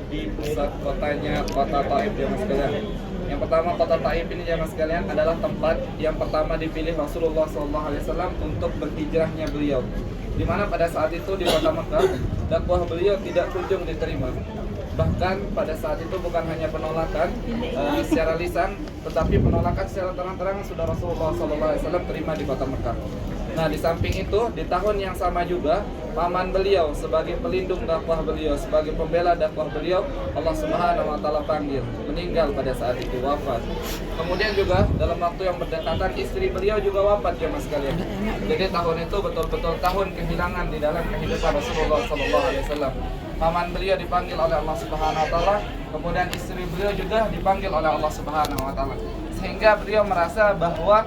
di pusat kotanya kota Taif jamaah sekalian. Yang pertama, kota Taif ini jamaah sekalian adalah tempat yang pertama dipilih Rasulullah SAW untuk berhijrahnya beliau. Di mana pada saat itu di kota Mekah dakwah beliau tidak kunjung diterima. Bahkan pada saat itu bukan hanya penolakan secara lisan, tetapi penolakan secara terang-terangan sudah Rasulullah SAW terima di kota Mekah. Nah, di samping itu, di tahun yang sama juga, paman beliau sebagai pelindung dakwah beliau, sebagai pembela dakwah beliau, Allah Subhanahu wa taala panggil, meninggal pada saat itu, wafat. Kemudian juga dalam waktu yang berdekatan istri beliau juga wafat jemaah sekalian. Jadi tahun itu betul-betul tahun kehilangan di dalam kehidupan Rasulullah SAW. Paman beliau dipanggil oleh Allah Subhanahu wa taala, kemudian istri beliau juga dipanggil oleh Allah Subhanahu wa taala. Sehingga beliau merasa bahwa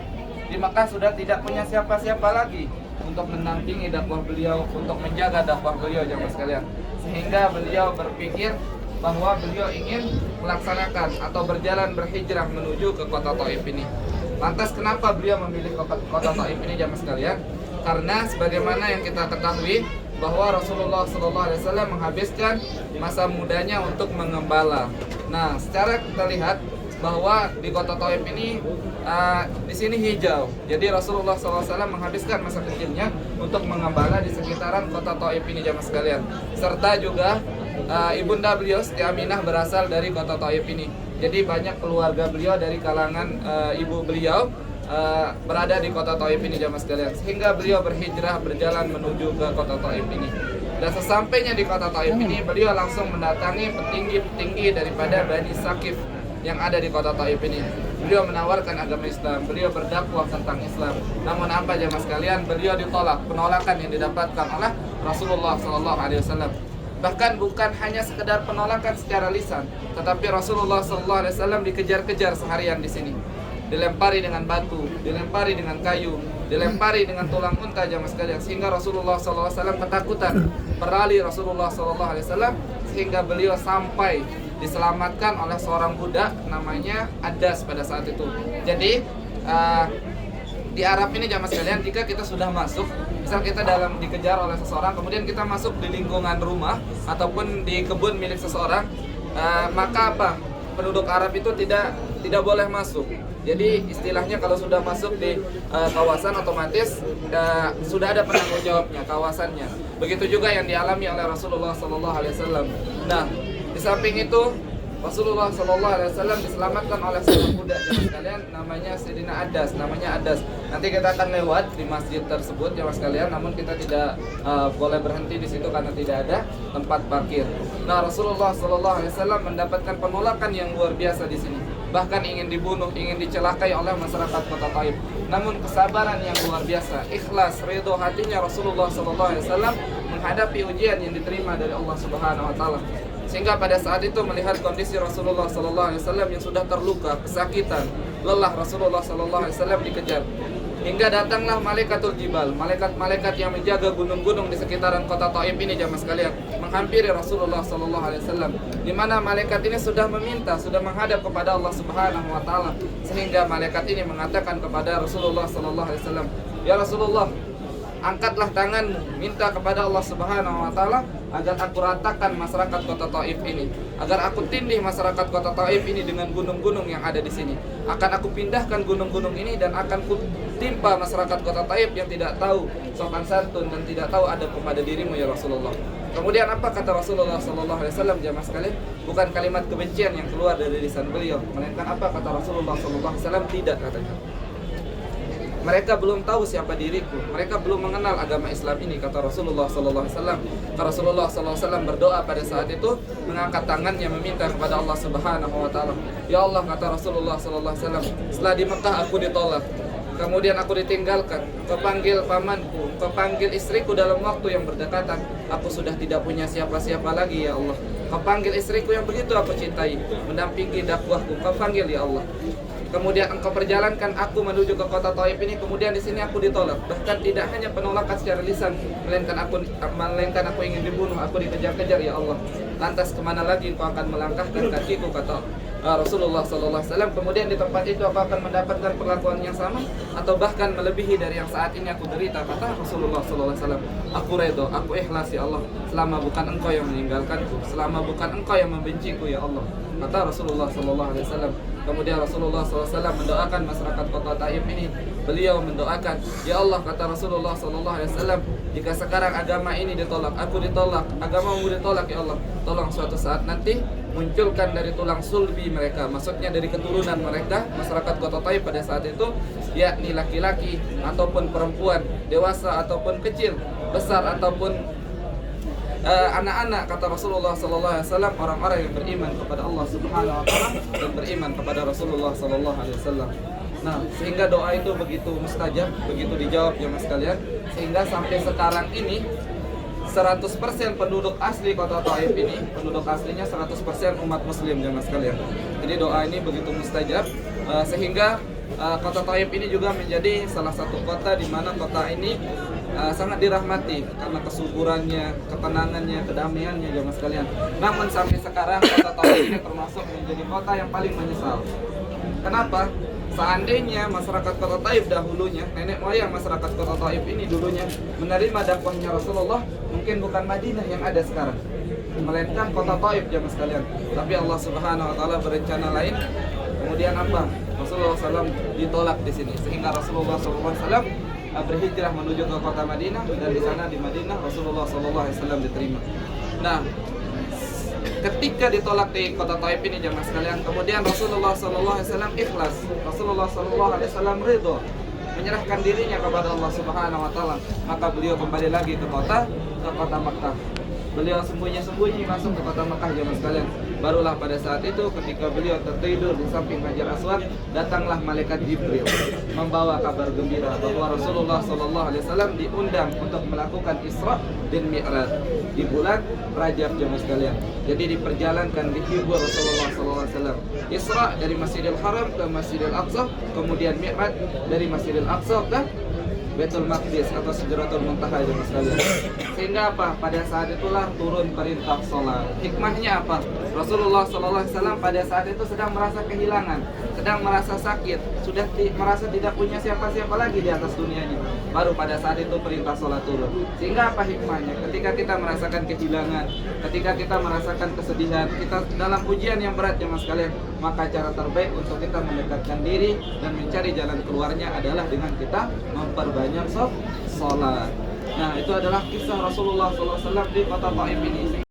di Makkah sudah tidak punya siapa-siapa lagi untuk mendampingi dakwah beliau, untuk menjaga dakwah beliau jemaah sekalian. Sehingga beliau berpikir bahwa beliau ingin melaksanakan atau berjalan berhijrah menuju ke kota Taif ini. Lantas kenapa beliau memilih kota Taif ini jemaah sekalian? Karena sebagaimana yang kita ketahui bahwa Rasulullah SAW menghabiskan masa mudanya untuk mengembala. Nah, secara kita lihat bahwa di kota Taif ini di sini hijau. Jadi Rasulullah SAW menghabiskan masa kecilnya untuk mengembala di sekitaran kota Taif ini jamaah sekalian. Serta juga ibunda beliau Siti Aminah berasal dari kota Taif ini. Jadi banyak keluarga beliau dari kalangan ibu beliau berada di kota Taif ini jamaah sekalian. Sehingga beliau berhijrah berjalan menuju ke kota Taif ini. Dan sesampainya di kota Taif ini, beliau langsung mendatangi petinggi-petinggi daripada Bani Saqif yang ada di kota Taif ini. Beliau menawarkan agama Islam, beliau berdakwah tentang Islam. Namun apa jemaah sekalian, beliau ditolak. Penolakan yang didapatkan oleh Rasulullah SAW. Bahkan bukan hanya sekedar penolakan secara lisan, tetapi Rasulullah SAW dikejar-kejar seharian di sini. Dilempari dengan batu, dilempari dengan kayu, dilempari dengan tulang unta jemaah sekalian. Sehingga Rasulullah SAW ketakutan. Berlari Rasulullah SAW sehingga beliau sampai diselamatkan oleh seorang budak namanya Adas pada saat itu. Jadi di Arab ini jamaah sekalian, jika kita sudah masuk, misal kita dikejar oleh seseorang, kemudian kita masuk di lingkungan rumah ataupun di kebun milik seseorang, maka apa? Penduduk Arab itu tidak boleh masuk. Jadi istilahnya kalau sudah masuk di kawasan otomatis sudah ada penanggung jawabnya kawasannya. Begitu juga yang dialami oleh Rasulullah SAW. Nah, di samping itu Rasulullah SAW diselamatkan oleh seorang budak jemaah sekalian namanya Sayyidina Adas, Nanti kita akan lewat di masjid tersebut jemaah sekalian, namun kita tidak boleh berhenti di situ karena tidak ada tempat parkir. Nah, Rasulullah SAW mendapatkan penolakan yang luar biasa di sini. Bahkan ingin dibunuh, ingin dicelakai oleh masyarakat kota Taif. Namun kesabaran yang luar biasa, ikhlas, ridho hatinya Rasulullah SAW menghadapi ujian yang diterima dari Allah Subhanahu wa taala. Sehingga pada saat itu melihat kondisi Rasulullah SAW yang sudah terluka, kesakitan, lelah, Rasulullah SAW dikejar. Hingga datanglah malaikatul jibal, malaikat-malaikat yang menjaga gunung-gunung di sekitaran kota Taif ini jamaah sekalian, menghampiri Rasulullah SAW. Di mana malaikat ini sudah meminta, sudah menghadap kepada Allah Subhanahu wa taala. Sehingga malaikat ini mengatakan kepada Rasulullah SAW, "Ya Rasulullah, angkatlah tanganmu, minta kepada Allah Subhanahu wa taala agar aku ratakan masyarakat kota Taif ini, agar aku tindih masyarakat kota Taif ini dengan gunung-gunung yang ada di sini. Akan aku pindahkan gunung-gunung ini dan akan ku timpa masyarakat kota Taif yang tidak tahu sopan santun dan tidak tahu adab kepada dirimu ya Rasulullah." Kemudian apa kata Rasulullah SAW jamaah sekalian? Bukan kalimat kebencian yang keluar dari lisan beliau, melainkan apa kata Rasulullah SAW? Tidak, katanya. Mereka belum tahu siapa diriku, mereka belum mengenal agama Islam ini, kata Rasulullah SAW. Rasulullah SAW berdoa pada saat itu, mengangkat tangannya meminta kepada Allah Subhanahu wa taala. Ya Allah, kata Rasulullah SAW, setelah di Mekah aku ditolak, kemudian aku ditinggalkan, kau panggil pamanku, kau panggil istriku dalam waktu yang berdekatan, aku sudah tidak punya siapa-siapa lagi ya Allah. Kau panggil istriku yang begitu aku cintai, mendampingi dakwahku, kau panggil ya Allah. Kemudian engkau perjalankan aku menuju ke kota Taif ini, kemudian di sini aku ditolak. Bahkan tidak hanya penolakan secara lisan, melainkan aku ingin dibunuh, aku dikejar-kejar ya Allah. Lantas kemana lagi engkau akan melangkahkan kakiku, kata Rasulullah SAW. Kemudian di tempat itu apa akan mendapatkan perlakuan yang sama atau bahkan melebihi dari yang saat ini aku derita? Kata Rasulullah SAW, aku redho, aku ikhlas ya Allah, selama bukan engkau yang meninggalkanku, selama bukan engkau yang membenciku ya Allah. Kata Rasulullah SAW. Kemudian Rasulullah SAW mendoakan masyarakat kota Taif ini. Beliau mendoakan, ya Allah, kata Rasulullah SAW, jika sekarang agama ini ditolak, aku ditolak, agamamu ditolak ya Allah, tolong suatu saat nanti munculkan dari tulang sulbi mereka, maksudnya dari keturunan mereka, masyarakat kota Taif pada saat itu, yakni laki-laki ataupun perempuan, dewasa ataupun kecil, besar ataupun anak-anak, kata Rasulullah SAW, orang-orang yang beriman kepada Allah Subhanahu Wa Taala dan beriman kepada Rasulullah SAW. Nah, sehingga doa itu begitu mustajab, begitu dijawab ya mas kalian, sehingga sampai sekarang ini 100% penduduk asli kota Taif ini, penduduk aslinya 100% umat muslim ya mas kalian. Jadi doa ini begitu mustajab, sehingga kota Taif ini juga menjadi salah satu kota di mana kota ini sangat dirahmati karena kesuburannya, ketenangannya, kedamaiannya ya mas kalian. Namun sampai sekarang kota Taif ini termasuk menjadi kota yang paling menyesal. Kenapa? Seandainya masyarakat kota Taif dahulunya, nenek moyang masyarakat kota Taif ini dulunya menerima dakwahnya Rasulullah, mungkin bukan Madinah yang ada sekarang, melainkan kota Taif ya mas kalian. Tapi Allah Subhanahu Wa Taala berencana lain. Kemudian apa? Rasulullah SAW ditolak di sini, sehingga Rasulullah SAW berhijrah menuju ke kota Madinah, dan di sana di Madinah Rasulullah SAW diterima. Nah, ketika ditolak di kota Taif ini jemaah sekalian, kemudian Rasulullah SAW ikhlas, Rasulullah SAW ridho, menyerahkan dirinya kepada Allah Subhanahu Wa Taala, maka beliau kembali lagi ke kota Makkah. Beliau sembunyi-sembunyi masuk ke kota Makkah jemaah sekalian. Barulah pada saat itu ketika beliau tertidur di samping Hajar Aswad, datanglah malaikat Jibril membawa kabar gembira bahwa Rasulullah SAW diundang untuk melakukan Isra dan Mi'raj di bulan Rajab jemaah sekalian. Jadi diperjalankan, dihibur Rasulullah SAW. Isra dari Masjidil Haram ke Masjidil Aqsa, kemudian Mi'raj dari Masjidil Aqsa ke Baitul Maqdis atau Sidratul Muntaha jemaah sekalian. Sehingga apa? Pada saat itulah turun perintah sholat. Hikmahnya apa? Rasulullah SAW pada saat itu sedang merasa kehilangan, sedang merasa sakit, sudah merasa tidak punya siapa-siapa lagi di atas dunia ini. Baru pada saat itu perintah sholat turun. Sehingga apa hikmahnya? Ketika kita merasakan kehilangan, ketika kita merasakan kesedihan, kita dalam ujian yang berat jemaah sekalian, maka cara terbaik untuk kita mendekatkan diri dan mencari jalan keluarnya adalah dengan kita memperbanyak sholat. Nah, itu adalah kisah Rasulullah SAW di kota Taif ini.